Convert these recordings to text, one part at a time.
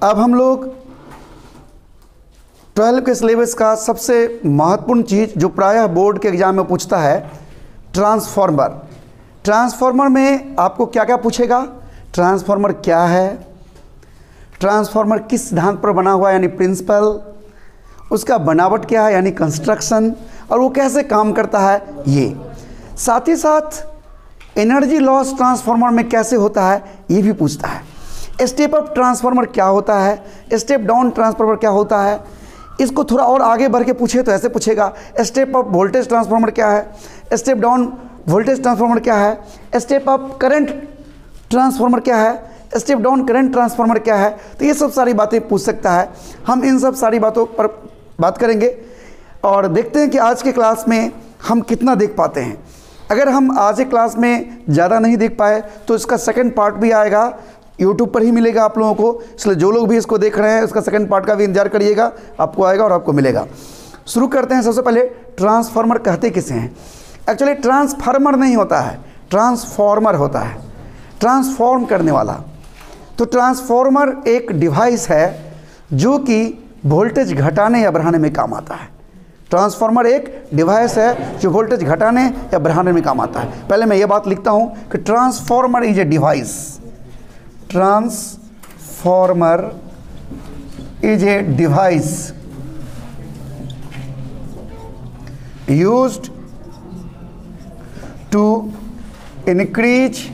अब हम लोग 12 के सिलेबस का सबसे महत्वपूर्ण चीज़ जो प्रायः बोर्ड के एग्जाम में पूछता है, ट्रांसफार्मर। ट्रांसफार्मर में आपको क्या क्या पूछेगा? ट्रांसफार्मर क्या है, ट्रांसफार्मर किस सिद्धांत पर बना हुआ है यानी प्रिंसिपल, उसका बनावट क्या है यानी कंस्ट्रक्शन, और वो कैसे काम करता है ये। साथ ही साथ एनर्जी लॉस ट्रांसफार्मर में कैसे होता है ये भी पूछता है। स्टेप अप ट्रांसफार्मर क्या होता है, स्टेप डाउन ट्रांसफार्मर क्या होता है। इसको थोड़ा और आगे बढ़ के पूछे तो ऐसे पूछेगा, स्टेप अप वोल्टेज ट्रांसफार्मर क्या है, स्टेप डाउन वोल्टेज ट्रांसफार्मर क्या है, स्टेप अप करंट ट्रांसफार्मर क्या है, स्टेप डाउन करंट ट्रांसफार्मर क्या है। तो ये सब सारी बातें पूछ सकता है। हम इन सब सारी बातों पर बात करेंगे और देखते हैं कि आज के क्लास में हम कितना देख पाते हैं। अगर हम आज के क्लास में ज़्यादा नहीं देख पाए तो इसका सेकंड पार्ट भी आएगा, यूट्यूब पर ही मिलेगा आप लोगों को। इसलिए जो लोग भी इसको देख रहे हैं उसका सेकंड पार्ट का भी इंतजार करिएगा, आपको आएगा और आपको मिलेगा। शुरू करते हैं। सबसे पहले ट्रांसफार्मर कहते किसे हैं? एक्चुअली ट्रांसफार्मर नहीं होता है, ट्रांसफार्मर होता है, ट्रांसफॉर्म करने वाला। तो ट्रांसफार्मर एक डिवाइस है जो कि वोल्टेज घटाने या बढ़ाने में काम आता है। ट्रांसफार्मर एक डिवाइस है जो वोल्टेज घटाने या बढ़ाने में काम आता है। पहले मैं ये बात लिखता हूं कि transformer is a device, transformer is a device used to increase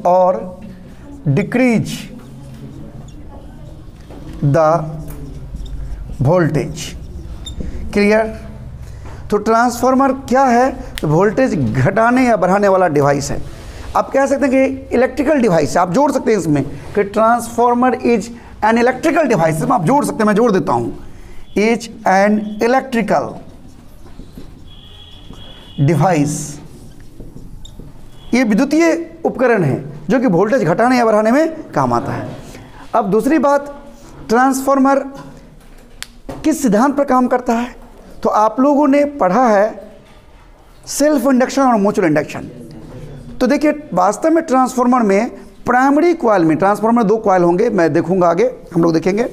और डिक्रीज द वोल्टेज। क्लियर? तो ट्रांसफार्मर क्या है? तो वोल्टेज घटाने या बढ़ाने वाला डिवाइस है। आप कह सकते हैं कि इलेक्ट्रिकल डिवाइस है, आप जोड़ सकते हैं इसमें कि transformer is an electrical device. आप जोड़ सकते हैं, मैं जोड़ देता हूं, इज एन इलेक्ट्रिकल डिवाइस। ये विद्युतीय उपकरण है जो कि वोल्टेज घटाने या बढ़ाने में काम आता है। अब दूसरी बात, ट्रांसफार्मर किस सिद्धांत पर काम करता है? तो आप लोगों ने पढ़ा है सेल्फ इंडक्शन और म्यूचुअल इंडक्शन। तो देखिए, वास्तव में ट्रांसफार्मर में प्राइमरी कॉइल में, ट्रांसफार्मर में 2 कॉइल होंगे, मैं देखूंगा आगे, हम लोग देखेंगे।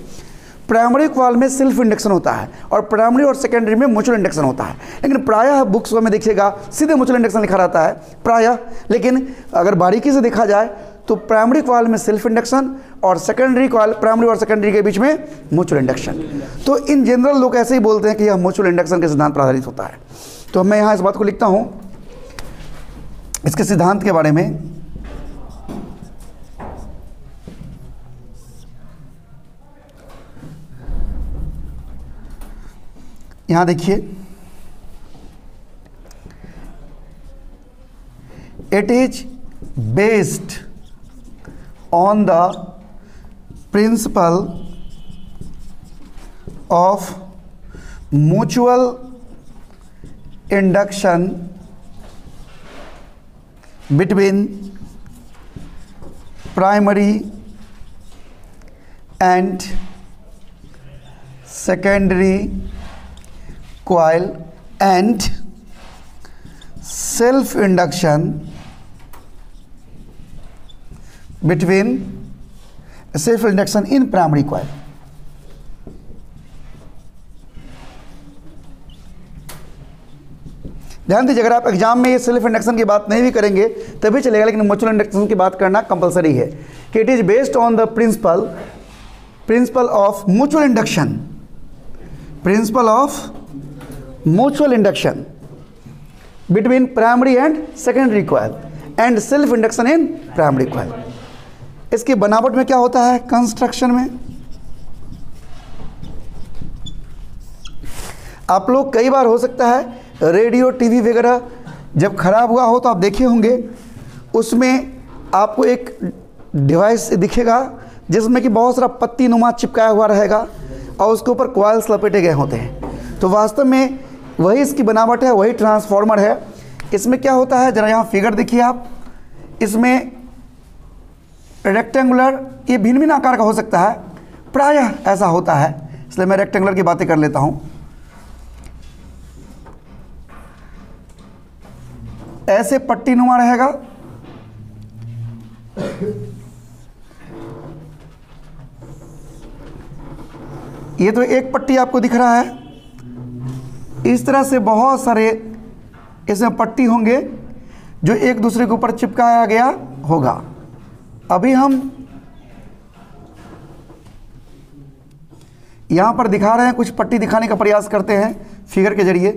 प्राइमरी कॉइल में सेल्फ इंडक्शन होता है और प्राइमरी और सेकेंडरी में म्यूचुअल इंडक्शन होता है। लेकिन प्रायः बुक्स में देखिएगा सीधे म्यूचुअल इंडक्शन लिखा रहता है प्रायः, लेकिन अगर बारीकी से देखा जाए तो प्राइमरी कॉइल में सेल्फ इंडक्शन और सेकेंडरी कॉइल, प्राइमरी और सेकेंडरी के बीच में म्यूचुअल इंडक्शन। तो इन जनरल लोग ऐसे ही बोलते हैं कि यह म्यूचुअल इंडक्शन के सिद्धांत पर आधारित होता है। तो मैं यहाँ इस बात को लिखता हूँ, इसके सिद्धांत के बारे में। यहाँ देखिए, it is based on the principle of mutual induction between primary and secondary coil and self induction between self induction in primary coil। ध्यान दीजिए, अगर आप एग्जाम में ये सेल्फ इंडक्शन की बात नहीं भी करेंगे तभी चलेगा, लेकिन म्यूचुअल इंडक्शन की बात करना कंपलसरी है कि it is based on the principle of mutual induction, principle of mutual induction between primary and secondary coil and self induction in primary coil. इसकी बनावट में क्या होता है? कंस्ट्रक्शन में आप लोग कई बार हो सकता है रेडियो टीवी वगैरह जब खराब हुआ हो तो आप देखे होंगे, उसमें आपको एक डिवाइस दिखेगा जिसमें कि बहुत सारा पत्ती नुमा चिपकाया हुआ रहेगा और उसके ऊपर कॉइल्स लपेटे गए होते हैं। तो वास्तव में वही इसकी बनावट है, वही ट्रांसफार्मर है। इसमें क्या होता है, जरा यहाँ फिगर देखिए आप, इसमें रेक्टेंगुलर, ये भिन्न भिन्न आकार का हो सकता है, प्रायः ऐसा होता है, इसलिए मैं रेक्टेंगुलर की बातें कर लेता हूँ। ऐसे पट्टी नुमा रहेगा, ये तो एक पट्टी आपको दिख रहा है, इस तरह से बहुत सारे इसमें पट्टी होंगे जो एक दूसरे के ऊपर चिपकाया गया होगा। अभी हम यहां पर दिखा रहे हैं, कुछ पट्टी दिखाने का प्रयास करते हैं फिगर के जरिए।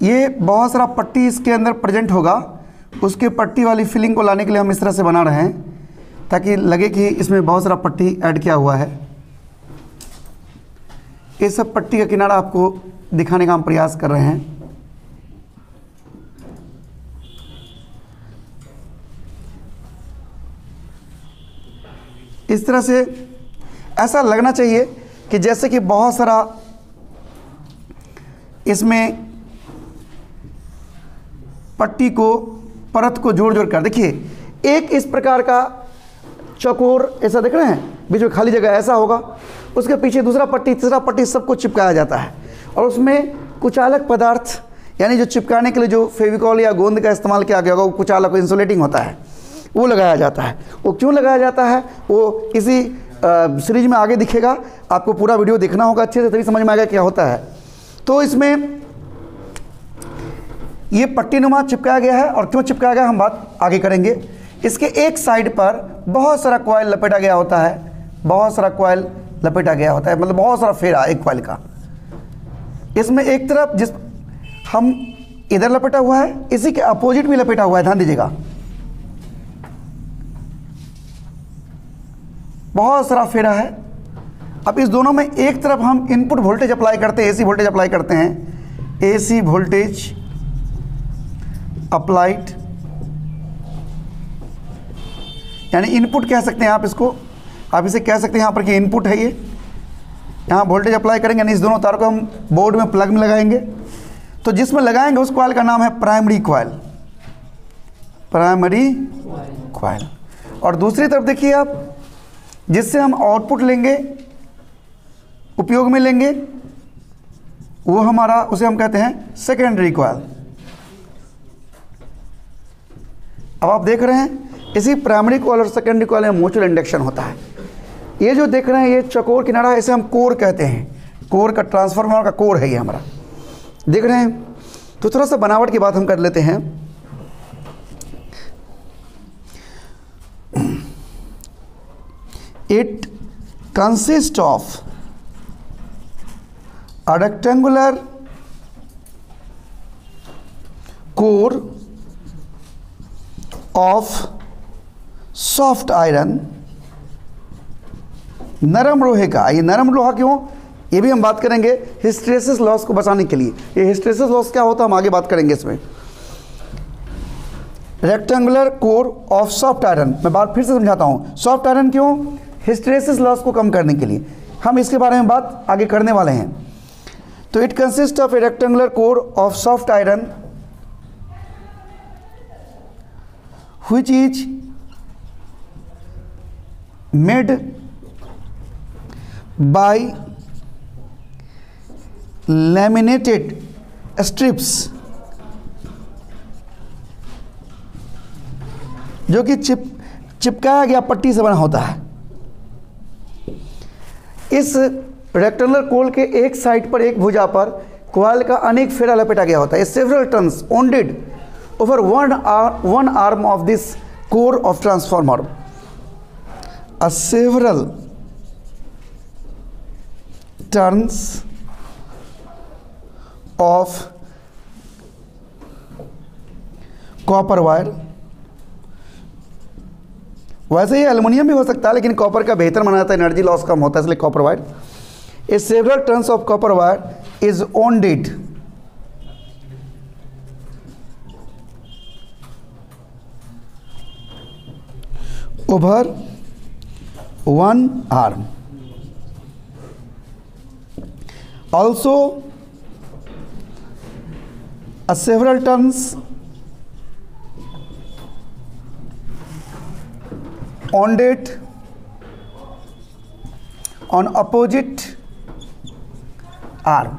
ये बहुत सारा पट्टी इसके अंदर प्रेजेंट होगा, उसके पट्टी वाली फीलिंग को लाने के लिए हम इस तरह से बना रहे हैं ताकि लगे कि इसमें बहुत सारा पट्टी ऐड किया हुआ है। ये सब पट्टी का किनारा आपको दिखाने का हम प्रयास कर रहे हैं। इस तरह से ऐसा लगना चाहिए कि जैसे कि बहुत सारा इसमें पट्टी को परत को जोड़ जोड़ कर, देखिए एक इस प्रकार का चौकोर ऐसा देख रहे हैं, बीच में खाली जगह ऐसा होगा, उसके पीछे दूसरा पट्टी, तीसरा पट्टी, सबको चिपकाया जाता है और उसमें कुचालक पदार्थ यानी जो चिपकाने के लिए जो फेविकॉल या गोंद का इस्तेमाल किया गया होगा, वो कुचालक इंसुलेटिंग होता है, वो लगाया जाता है। वो क्यों लगाया जाता है वो इसी सीरीज में आगे दिखेगा, आपको पूरा वीडियो देखना होगा अच्छे से, तभी समझ में आएगा क्या होता है। तो इसमें ये पट्टी नुमा चिपकाया गया है, और क्यों चिपकाया गया हम बात आगे करेंगे। इसके एक साइड पर बहुत सारा कॉइल लपेटा गया होता है, बहुत सारा कॉइल लपेटा गया होता है, मतलब बहुत सारा फेरा एक कॉइल का। इसमें एक तरफ जिस हम इधर लपेटा हुआ है, इसी के अपोजिट भी लपेटा हुआ है, ध्यान दीजिएगा, बहुत सारा फेरा है। अब इस दोनों में एक तरफ हम इनपुट वोल्टेज अप्लाई करते हैं, एसी वोल्टेज अप्लाई करते हैं, एसी वोल्टेज अप्लाइड, यानी इनपुट कह सकते हैं आप इसको, आप इसे कह सकते हैं यहाँ पर कि इनपुट है ये। यहाँ वोल्टेज अप्लाई करेंगे, यानी इस दोनों तारों को हम बोर्ड में प्लग में लगाएंगे, तो जिसमें लगाएंगे उस कॉइल का नाम है प्राइमरी कॉइल, प्राइमरी कॉइल। और दूसरी तरफ देखिए आप, जिससे हम आउटपुट लेंगे, उपयोग में लेंगे, वो हमारा, उसे हम कहते हैं सेकेंडरी कॉइल। अब आप देख रहे हैं इसी प्राइमरी कॉइल और सेकेंडरी कॉइल में म्यूचुअल इंडक्शन होता है। ये जो देख रहे हैं ये चौकोर किनारा है, इसे हम कोर कहते हैं, कोर का, ट्रांसफार्मर का कोर है ये हमारा, देख रहे हैं। तो थोड़ा सा बनावट की बात हम कर लेते हैं। It consist of a rectangular core of soft iron, नरम लोहे का। ये नरम लोहा क्यों, ये भी हम बात करेंगे हिस्टेरेसिस लॉस को बचाने के लिए। ये हिस्टेरेसिस लॉस क्या होता है हम आगे बात करेंगे इसमें। Rectangular core of soft iron, मैं बात फिर से समझाता हूँ, सॉफ्ट आयरन क्यों, हिस्टेरेसिस लॉस को कम करने के लिए। हम इसके बारे में बात आगे करने वाले हैं। तो it consist of A rectangular core of soft iron which is made by laminated strips, जो कि चिपकाया गया पट्टी से बना होता है। इस रेक्टेंगुलर कोल के एक साइड पर, एक भुजा पर कॉइल का अनेक फेरा लपेटा गया होता है। Several turns wounded over one arm of this core of transformer, a several turns of copper wire, वैसे ही एल्युमिनियम भी हो सकता है लेकिन कॉपर का बेहतर माना जाता है, एनर्जी लॉस कम होता है इसलिए copper wire. A several turns of copper wire is wounded over one arm. Also, a several turns ondate on opposite arm.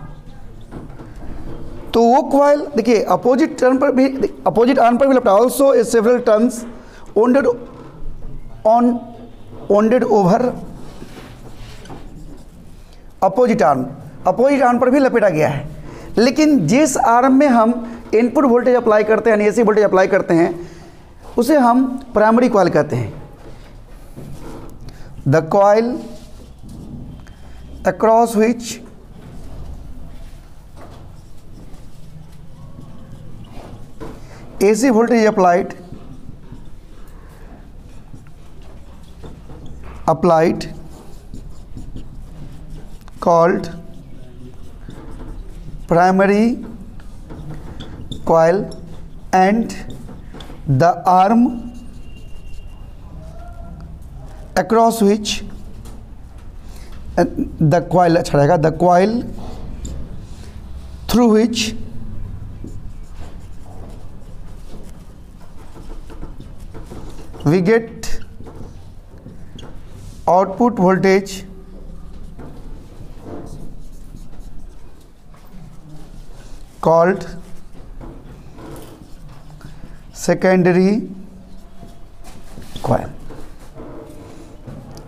तो वो कॉइल देखिए अपोजिट टर्न पर भी, अपोजिट आर्म पर भी लपेटा, also a several turns wounded over opposite arm, opposite arm पर भी लपेटा गया है। लेकिन जिस आर्म में हम इनपुट वोल्टेज अप्लाई करते हैं, यानी एसी वोल्टेज अप्लाई करते हैं, उसे हम प्राइमरी कॉइल कहते हैं। The coil across which AC voltage applied called primary coil, and the arm across which the coil, अच्छा रहेगा, the coil through which we get output voltage called secondary coil।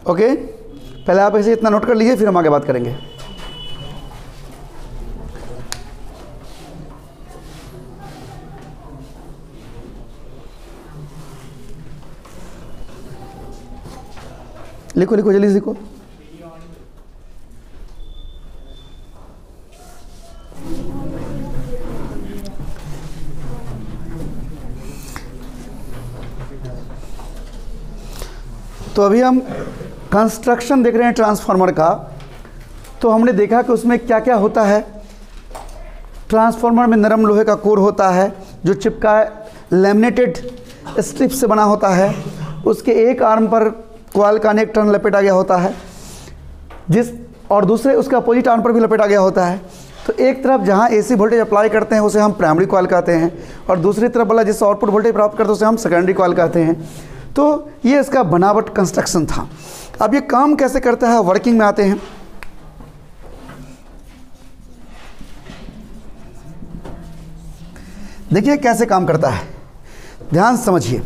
Okay, पहले आप ऐसे इतना note कर लीजिए, फिर हम आगे बात करेंगे। लिखो लिखो जल्दी से लिखो। तो अभी हम कंस्ट्रक्शन देख रहे हैं ट्रांसफार्मर का। तो हमने देखा कि उसमें क्या क्या होता है। ट्रांसफार्मर में नरम लोहे का कोर होता है जो चिपका लैमिनेटेड स्ट्रिप से बना होता है। उसके एक आर्म पर कॉइल का अनेक टर्न लपेटा गया होता है, और दूसरे उसके अपोजिट आर्म पर भी लपेटा गया होता है। तो एक तरफ जहां एसी वोल्टेज अप्लाई करते हैं उसे हम प्राइमरी कॉइल कहते हैं, और दूसरी तरफ वाला जिससे आउटपुट वोल्टेज प्राप्त करते हैं उसे हम सेकेंडरी कॉइल कहते हैं। तो ये इसका बनावट कंस्ट्रक्शन था। अब ये काम कैसे करता है, वर्किंग में आते हैं। देखिए कैसे काम करता है, ध्यान से समझिए।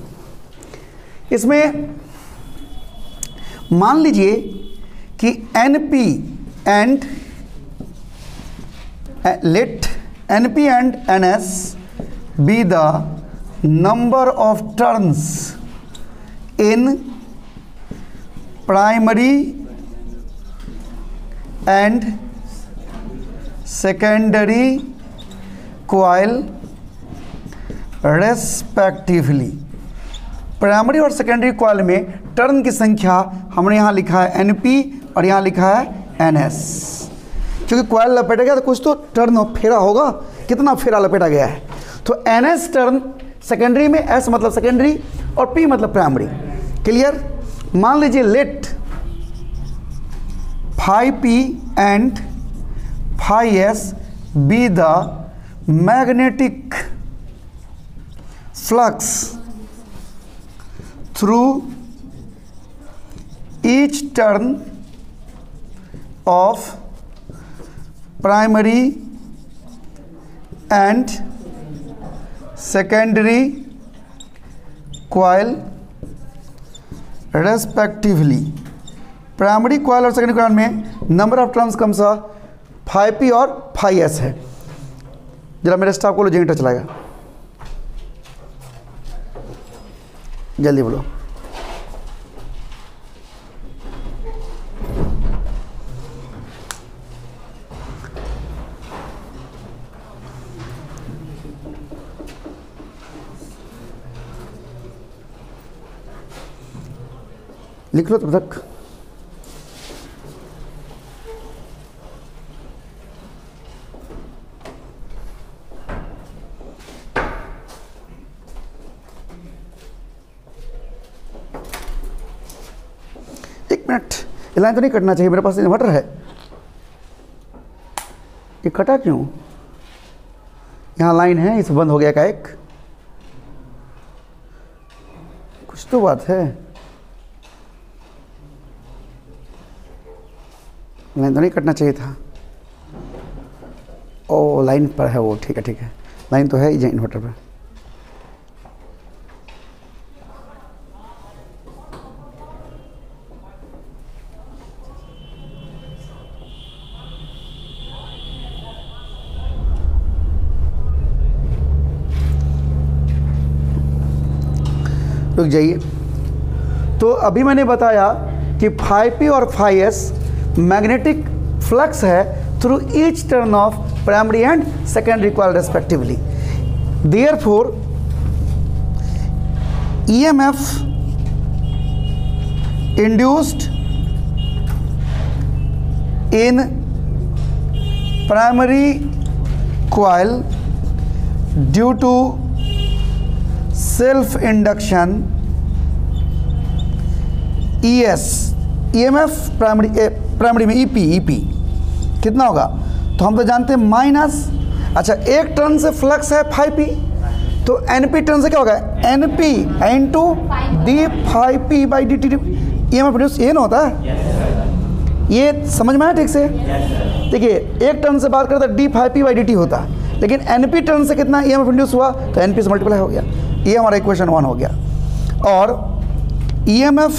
इसमें मान लीजिए कि NP and let NP and NS be the number of turns in primary and secondary coil respectively. Primary और सेकेंडरी कॉइल में टर्न की संख्या हमने यहाँ लिखा है NP और यहाँ लिखा है NS। क्योंकि कॉइल लपेटा गया तो कुछ तो टर्न फेरा होगा, कितना फेरा लपेटा गया है। तो NS टर्न सेकेंडरी में, S मतलब सेकेंडरी और P मतलब प्राइमरी। क्लियर। मान लीजिए लेट phi P एंड phi S be the magnetic flux through each turn of primary and secondary coil respectively। Primary coil और सेकेंडरी कॉइल में नंबर ऑफ टर्न्स कम सा phi P और phi S है। जरा मेरे स्टाफ को लो, जनरेटर चलाएगा, जल्दी बोलो। लिख लो तब तक। एक मिनट, ये लाइन तो नहीं कटना चाहिए, मेरे पास इन्वर्टर है। ये कटा क्यों? यहाँ लाइन है, इसे बंद हो गया का एक, कुछ तो बात है। लाइन तो नहीं कटना चाहिए था। लाइन पर है वो, ठीक है, लाइन तो है ही इन्वर्टर पर। रुक जाइए। तो अभी मैंने बताया कि phi और phi s मैग्नेटिक फ्लक्स है through each turn of primary and secondary coil respectively. Therefore EMF induced in primary coil due to self induction ES, EMF primary में EP कितना होगा? तो हम तो जानते हैं माइनस, अच्छा एक टर्न से फ्लक्स है phi p, तो NP टर्न से क्या होगा? NP into d phi p by dt। EMF produce ये ना होता है? ये समझ में आया ठीक से? देखिए एक टर्न से बात करते d phi p by dt होता है, लेकिन NP टर्न से कितना EMF प्रोड्यूस हुआ? तो NP से मल्टीप्लाई हो गया। ये हमारा इक्वेशन 1 हो गया। और EMF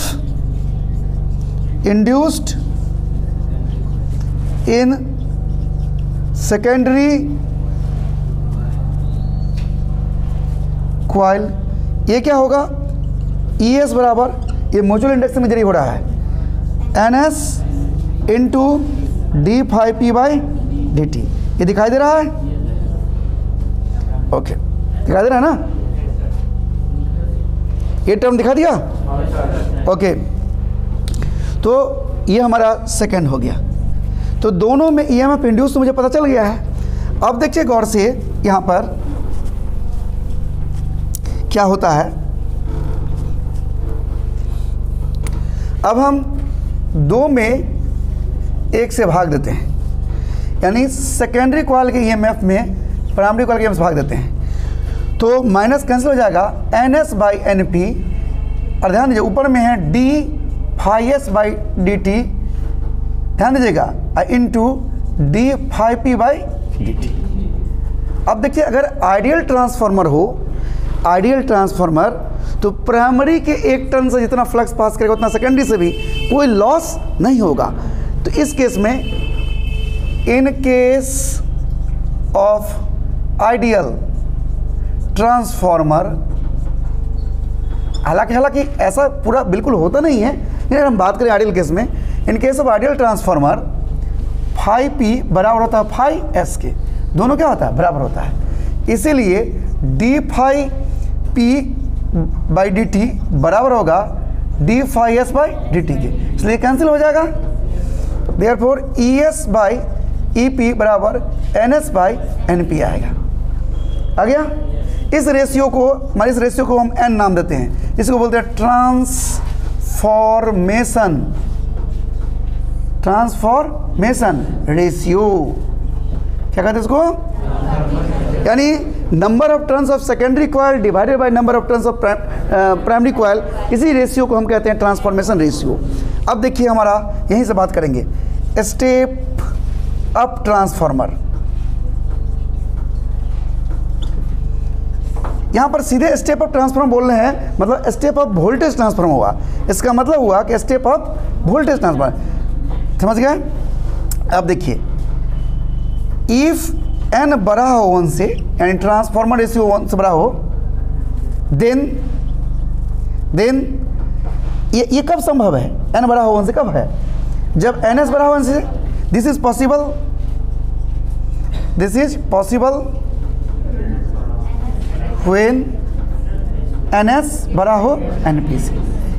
induced in secondary coil, ये क्या होगा? ES बराबर, ये म्यूचुअल इंडक्शन में जरिए हो रहा है, NS into d phi p by dt। ये दिखाई दे रहा है? ओके, दिखाई दे रहा है ना? ये टर्म दिखा दिया? ओके, तो ये हमारा सेकंड हो गया। तो दोनों में EMF इंड्यूस तो मुझे पता चल गया है। अब देखिए गौर से यहाँ पर क्या होता है। अब हम 2 में 1 से भाग देते हैं, यानी सेकेंडरी कॉइल के EMF में प्राइमरी कॉइल के EMF से भाग देते हैं, तो माइनस कैंसिल हो जाएगा NS बाई NP। और ध्यान दीजिए ऊपर में है d phi s by dt, ध्यान दीजिएगा, into d phi p by dt। अब देखिए अगर आइडियल ट्रांसफार्मर हो, आइडियल ट्रांसफार्मर, तो प्राइमरी के एक टर्न से जितना फ्लक्स पास करेगा उतना सेकेंडरी से भी कोई लॉस नहीं होगा। तो इस केस में, in case of ideal transformer, हालांकि ऐसा पूरा बिल्कुल होता नहीं है, अगर हम बात करें आइडियल केस में, in case of ideal transformer phi p बराबर होता है phi s के, दोनों क्या होता है? बराबर होता है। इसीलिए d phi p by dt बराबर होगा d phi s by dt के, इसलिए कैंसिल हो जाएगा। देयरफॉर ES बाई EP बराबर NS बाई NP आएगा। आ गया? इस रेशियो को, हमारे इस रेशियो को हम N नाम देते हैं, इसको बोलते हैं ट्रांसफॉर्मेशन रेशियो। क्या कहते हैं इसको? यानी number of turns of secondary coil divided by number of turns of primary coil, इसी रेशियो को हम कहते हैं ट्रांसफॉर्मेशन रेशियो। अब देखिए हमारा यहीं से बात करेंगे, स्टेप अप ट्रांसफार्मर। यहाँ पर सीधे स्टेप अप ट्रांसफार्मर बोल रहे हैं, मतलब स्टेप अप वोल्टेज ट्रांसफार्मर हुआ। इसका मतलब हुआ कि स्टेप अप वोल्टेज ट्रांसफार्मर, समझ गए? अब देखिए, इफ n बड़ा हो 1 से, यानी ट्रांसफार्मर रेशियो 1 से बड़ा हो, देन ये कब संभव है? n बड़ा हो 1 से कब है? जब ns बड़ा हो 1 से। This is possible when ns बड़ा हो np से,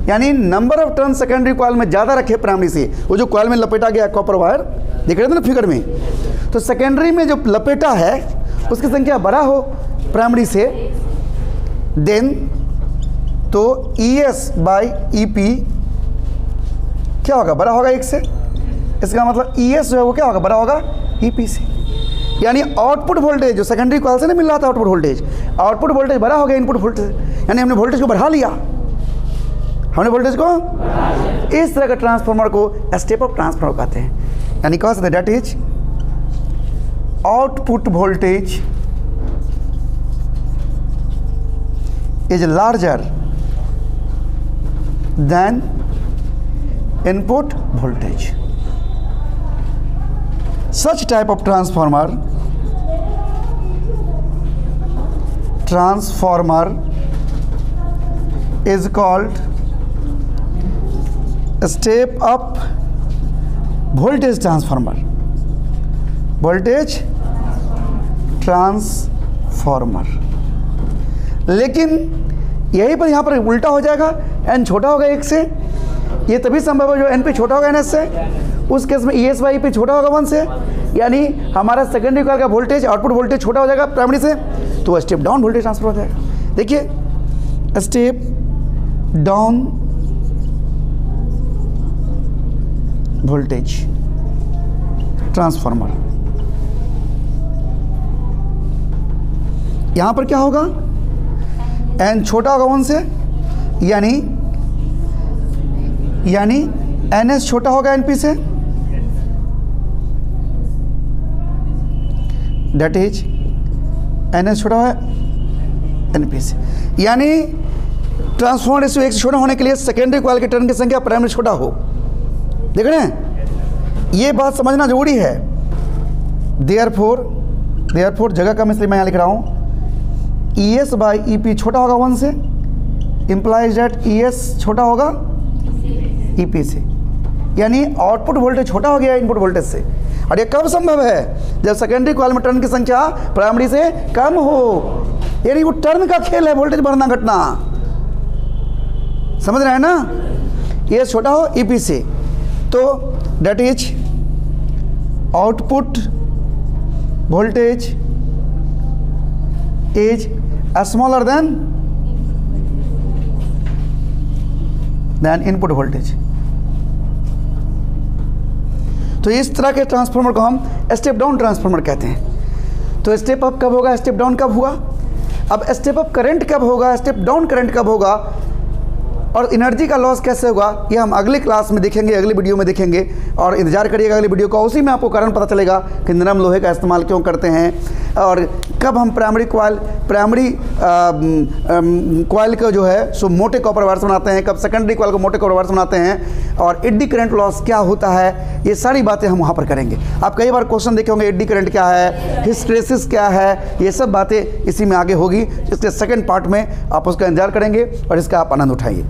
यानी number of turn secondary coil में ज़्यादा रखे प्राइमरी से। वो जो कॉइल में लपेटा गया कॉपर वायर देख रहे थे ना फिगर में, तो सेकेंडरी में जो लपेटा है उसकी संख्या बड़ा हो प्राइमरी से, देन तो ES बाई EP क्या होगा? बड़ा होगा 1 से। इसका मतलब ES जो है वो क्या होगा? बड़ा होगा EP से। यानी आउटपुट वोल्टेज जो सेकेंडरी कॉइल से नहीं मिल रहा था, आउटपुट वोल्टेज बड़ा हो गया इनपुट वोल्टेज, यानी हमने वोल्टेज को बढ़ा लिया, इस तरह का ट्रांसफार्मर को स्टेप अप ट्रांसफार्मर कहते हैं। यानी कह सकते that is output voltage is larger than input voltage. Such type of transformer is called step up voltage transformer. Voltage transformer. लेकिन यहीं पर यहाँ पर उल्टा हो जाएगा, n छोटा होगा 1 से, ये तभी संभव है जो n पे छोटा होगा ns से। उस केस में ES बाई पे छोटा होगा 1 से, यानी हमारा सेकेंडरी कॉइल का वोल्टेज, आउटपुट वोल्टेज छोटा हो जाएगा प्राइमरी से, तो स्टेप डाउन वोल्टेज ट्रांसफर हो जाएगा। देखिए स्टेप डाउन वोल्टेज ट्रांसफॉर्मर, यहां पर क्या होगा, n छोटा होगा 1 से, यानी ns छोटा होगा np से, दैट इज ns छोटा है np से, यानी ट्रांसफॉर्मर रेशियो 1 से छोटा होने के लिए सेकेंडरी कॉइल के टर्न की संख्या प्राइमरी छोटा हो। देख रहे हैं, ये बात समझना जरूरी है। देयरफॉर जगह कम इसलिए मैं यहाँ लिख रहा हूँ, ES बाई EP छोटा होगा 1 से, इम्प्लाइज दैट ES छोटा होगा EP से, यानी आउटपुट वोल्टेज छोटा हो गया इनपुट वोल्टेज से। और ये कब संभव है, जब सेकेंडरी कॉइल में टर्न की संख्या प्राइमरी से कम हो, यानी वो टर्न का खेल है, वोल्टेज बढ़ना घटना, समझ रहे हैं ना। ES छोटा हो EP से, तो that is output voltage is smaller than input voltage. तो इस तरह के ट्रांसफार्मर को हम स्टेप डाउन ट्रांसफार्मर कहते हैं। तो स्टेप अप कब होगा, स्टेप डाउन कब हुआ। अब स्टेप अप करंट कब होगा, स्टेप डाउन करंट कब होगा, और एनर्जी का लॉस कैसे होगा, ये हम अगली क्लास में देखेंगे, अगली वीडियो में देखेंगे। और इंतजार करिएगा अगली वीडियो का, उसी में आपको कारण पता चलेगा कि नरम लोहे का इस्तेमाल क्यों करते हैं, और कब हम प्राइमरी कॉइल का जो है सो मोटे कॉपर वायर से बनाते हैं, कब सेकेंडरी कॉइल को मोटे कॉपर वायर से बनाते हैं, और एडी करंट लॉस क्या होता है, ये सारी बातें हम वहाँ पर करेंगे। आप कई बार क्वेश्चन देखे होंगे, एडी करंट क्या है, हिस्टैरिसीस क्या है, ये सब बातें इसी में आगे होगी। इसके सेकेंड पार्ट में आप उसका इंतजार करेंगे और इसका आप आनंद उठाइए।